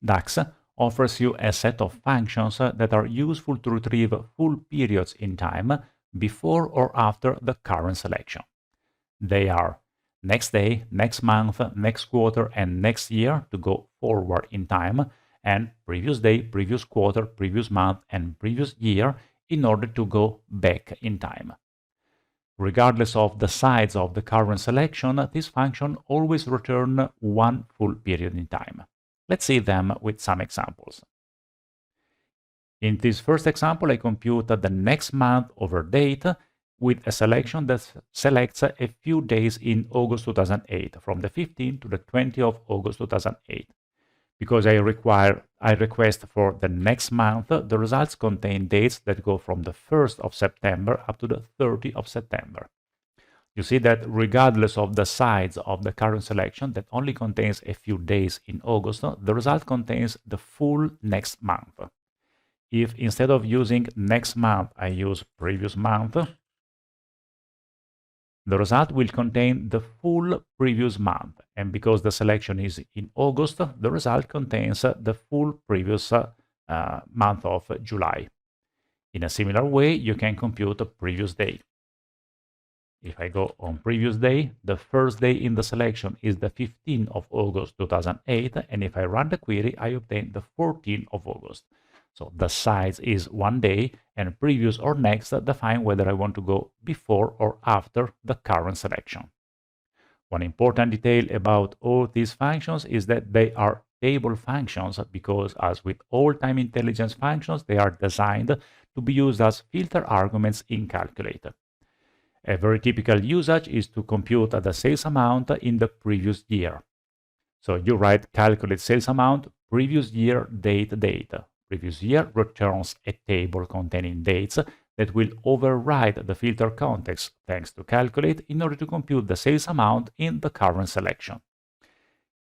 DAX offers you a set of functions that are useful to retrieve full periods in time before or after the current selection. They are next day, next month, next quarter, and next year to go forward in time, and previous day, previous quarter, previous month, and previous year in order to go back in time. Regardless of the size of the current selection, this function always returns one full period in time. Let's see them with some examples. In this first example, I compute the next month over date with a selection that selects a few days in August 2008, from the 15th to the 20th of August 2008. Because I request for the next month, the results contain dates that go from the 1st of September up to the 30th of September. You see that regardless of the size of the current selection that only contains a few days in August, the result contains the full next month. If instead of using next month, I use previous month, the result will contain the full previous month. And because the selection is in August, the result contains the full previous month of July. In a similar way, you can compute a previous day. If I go on previous day, the first day in the selection is the 15th of August 2008, and if I run the query, I obtain the 14th of August. So the size is one day, and previous or next define whether I want to go before or after the current selection. One important detail about all these functions is that they are table functions because, as with all time intelligence functions, they are designed to be used as filter arguments in calculator. A very typical usage is to compute the sales amount in the previous year. So you write calculate sales amount, previous year, date, data. Previous year returns a table containing dates that will override the filter context thanks to calculate in order to compute the sales amount in the current selection.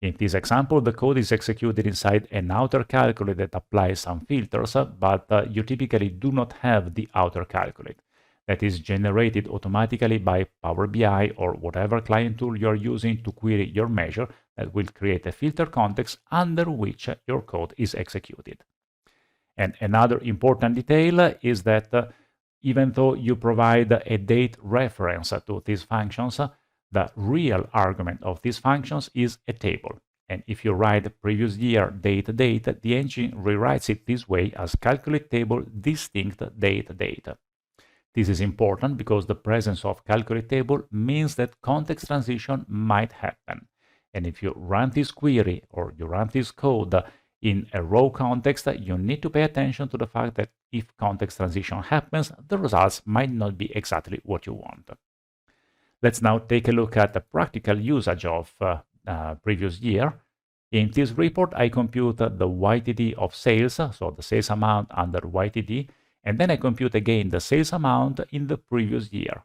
In this example, the code is executed inside an outer calculate that applies some filters, but you typically do not have the outer calculate. That is generated automatically by Power BI or whatever client tool you are using to query your measure that will create a filter context under which your code is executed. And another important detail is that even though you provide a date reference to these functions, the real argument of these functions is a table. And if you write previous year date date, the engine rewrites it this way as calculate table distinct date date. This is important because the presence of calculate table means that context transition might happen. And if you run this query or you run this code in a raw context, you need to pay attention to the fact that if context transition happens, the results might not be exactly what you want. Let's now take a look at the practical usage of previous year. In this report, I compute the YTD of sales, so the sales amount under YTD, and then I compute again the sales amount in the previous year.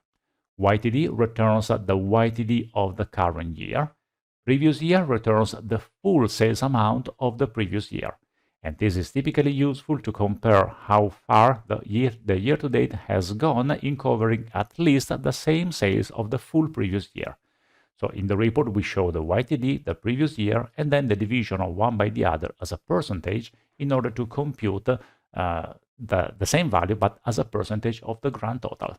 YTD returns the YTD of the current year. Previous year returns the full sales amount of the previous year. And this is typically useful to compare how far the year-to-date has gone in covering at least the same sales of the full previous year. So in the report, we show the YTD, the previous year, and then the division of one by the other as a percentage in order to compute the same value, but as a percentage of the grand total.